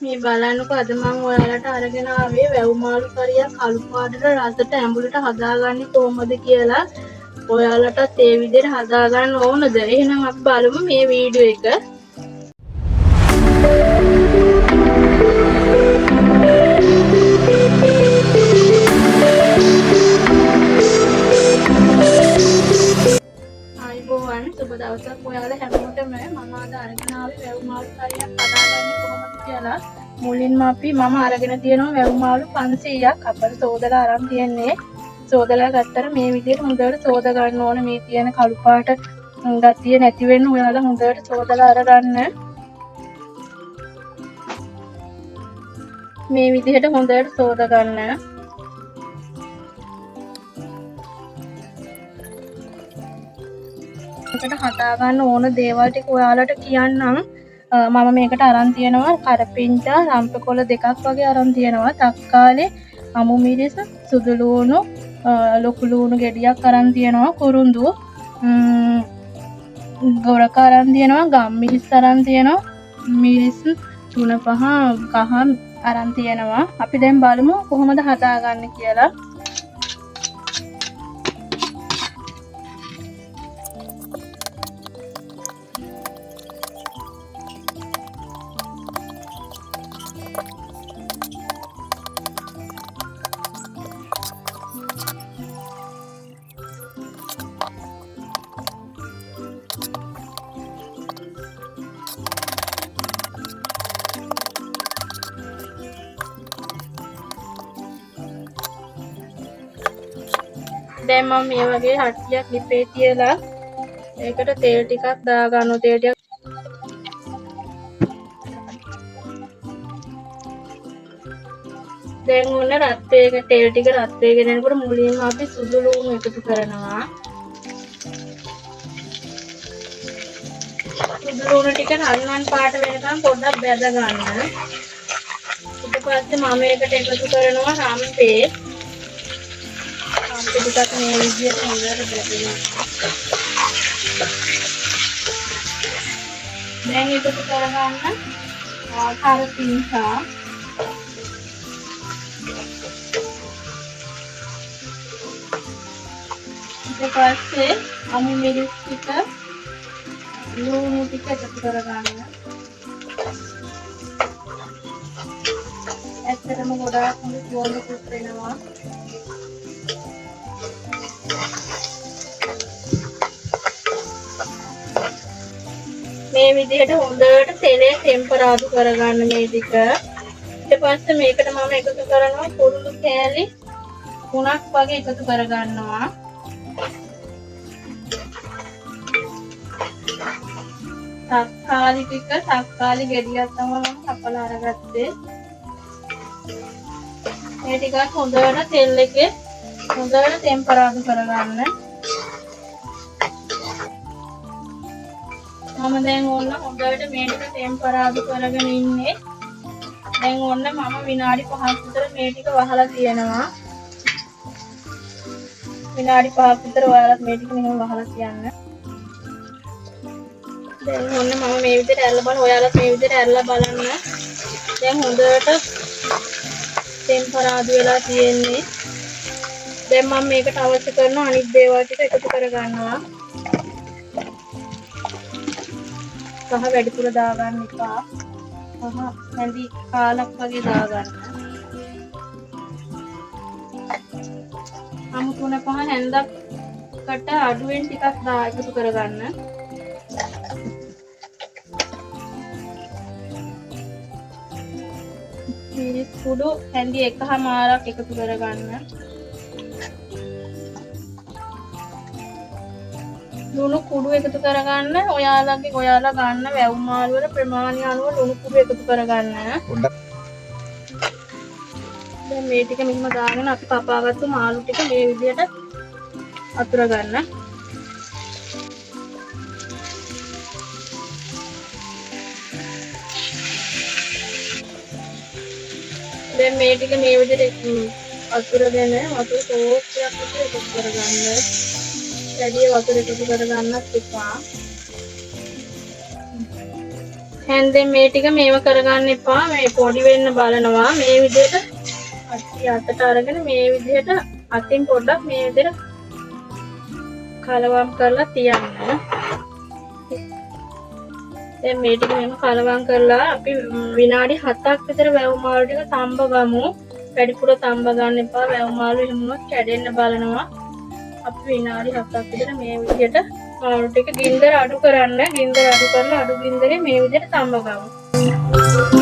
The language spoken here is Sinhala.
මේ බලන්නකො අද මම ඔයාලට අරගෙන ආවේ වැව් මාළු කරියක් කළු පාටට රසට ඇඹුලට හදාගන්නේ කොහොමද කියලා. ඔයාලටත් ඒ විදිහට හදාගන්න ඕනද? එහෙනම් අපි බලමු මේ වීඩියෝ එක. ආයිබෝවන් සුබ දවසක් ඔයාලා හැමෝටම. මම අද අරගෙන ආවේ වැව් මාළු කරියක් හදාගන්නේ කොහොමද කියලා. මුලින්ම මම අරගෙන තියෙනවා වැව් මාළු 500ක්. අපිට සෝදලා අරන් තියන්නේ. සෝදලා ගත්තට මේ විදිහට හොඳට සෝද ගන්න ඕනේ. මේ තියෙන කළු පාට ගතිය නැති වෙන්න ඔයාලා හොඳට සෝදලා අරගන්න. මේ විදිහට හොඳට සෝද ගන්න. මේකට හදා ගන්න ඕන දේවල් ටික ඔයාලට කියන්නම්. මම මේකට අරන් තියෙනවා කරපිංචා රම්පකොළ දෙකක් වගේ අරන් තියෙනවා. තක්කාලි, අමු මිරිස්, සුදු ලූණු, ලොකු ලූණු ගෙඩියක් අරන් තියෙනවා. කුරුඳු, ගොරක අරන් තියෙනවා. ගම් මිරිස් අරන් තියෙනවා. මිරිස් 3-5 කහ අරන් තියෙනවා. අපි දැන් බලමු කොහොමද හදාගන්නේ කියලා. දැන් මම මේ වගේ හට්ටියක් ලිපේ තියලා ඒකට තෙල් ටිකක් දාගන්නවා. තෙල් ටික දැන් ඔන්න රත් වේගෙන තෙල් ටික රත් වේගෙන යනකොට මුලින්ම අපි සුදු ලුණු එකතු කරනවා. සුදු ලුණු ටික රන්වන් පාට වෙනකම් පොඩ්ඩක් බැද ගන්න. ඊට පස්සේ මම ඒකට එකතු කරනවා රම්පේ. ටිකක් මේ විදිහට හොඳට බැදෙනවා. දැන් එකතු කරගන්න කරපිංචා. ඊට පස්සේ අමු මිරිස් ටික, ලුණු ටික එකතු කරගන්න. ඇත්තටම ගොඩාක් හොඳ සුවඳකුත් වෙනවා. මේ විදිහට හොඳට තෙලේ ටෙම්පරාදු කරගන්න මේ ටික. ඊට පස්සේ මේකට මම එකතු කරනවා කුරුඳු කෑලි 3ක් වගේ එකතු කරගන්නවා. තක්කාලි ටික, තක්කාලි ගෙඩියක් තමයි මම කපලා අරගත්තේ. මේ ටිකත් හොඳට තෙල් එකේ හොඳට ටෙම්පරාදු කරගන්න. මම දැන් ඕන්න හොඳට මේ ටික ටෙම්පරාදු කරගෙන ඉන්නේ. දැන් ඕන්න මම විනාඩි 5ක් විතර මේ ටික වහලා තියෙනවා. විනාඩි 5ක් විතර ඔයාලත් මේ ටික මෙහෙම වහලා තියන්න. දැන් ඕන්න මම මේ විදිහට ඇරලා බලන්න. ඔයාලත් මේ විදිහට ඇරලා බලන්න. දැන් හොඳට ටෙම්පරාදු වෙලා තියෙන්නේ. දැන් මම මේකට අවශ්‍ය කරන අනිත් දේවල් ටික එකතු කරගන්නවා. කහ වැඩිපුර දාගන්න එපා. කහ හැඳි කාලක් වගේ දාගන්න. අමු 3-5 හැන්දකට අඩුවෙන් ටිකක් එකතු කරගන්න. මිරිස් කුඩු හැඳි 1/4ක් එකතු කරගන්න. ලුණු කුඩු එකතු කරගන්න. ඔයාලා ගන්න වැව් මාළු වල ප්‍රමාණය අනුව ලුණු කුඩු එකතු කරගන්න. දැන් මේ ටික මෙහෙම දාගෙන අපි කපාගත්තු මාළු ටික මේ විදිහට අතුර ගන්න. දැන් මේ ටික මේ විදිහට අතුරගෙන වතුර කෝප්පයක් විතර එකතු කරගන්න. වැඩි වතුර එකතු කරගන්නත් එපා. හැන්දෙන් මේ ටික මේව කරගන්න එපා. මේ පොඩි වෙන්න බලනවා. මේ විදිහට අතට අරගෙන මේ විදිහට අතින් පොඩ්ඩක් මේ විදිහට කලවම් කරලා තියන්න. දැන් මේ ටික මෙහෙම කලවම් කරලා අපි විනාඩි 7ක් විතර වැව් මාළු ටික තඹ ගමු. වැඩිපුර තඹ ගන්න එපා. වැව් මාළු එහෙම වුණොත් කැඩෙන්න බලනවා. අපි විනාඩි 7ක් විතර මේ විදිහට මාළු ටික ගින්දර අඩු කරන්න. ගින්දර අඩු කරලා අඩු ගින්දරේ මේ විදිහට තඹ ගමු.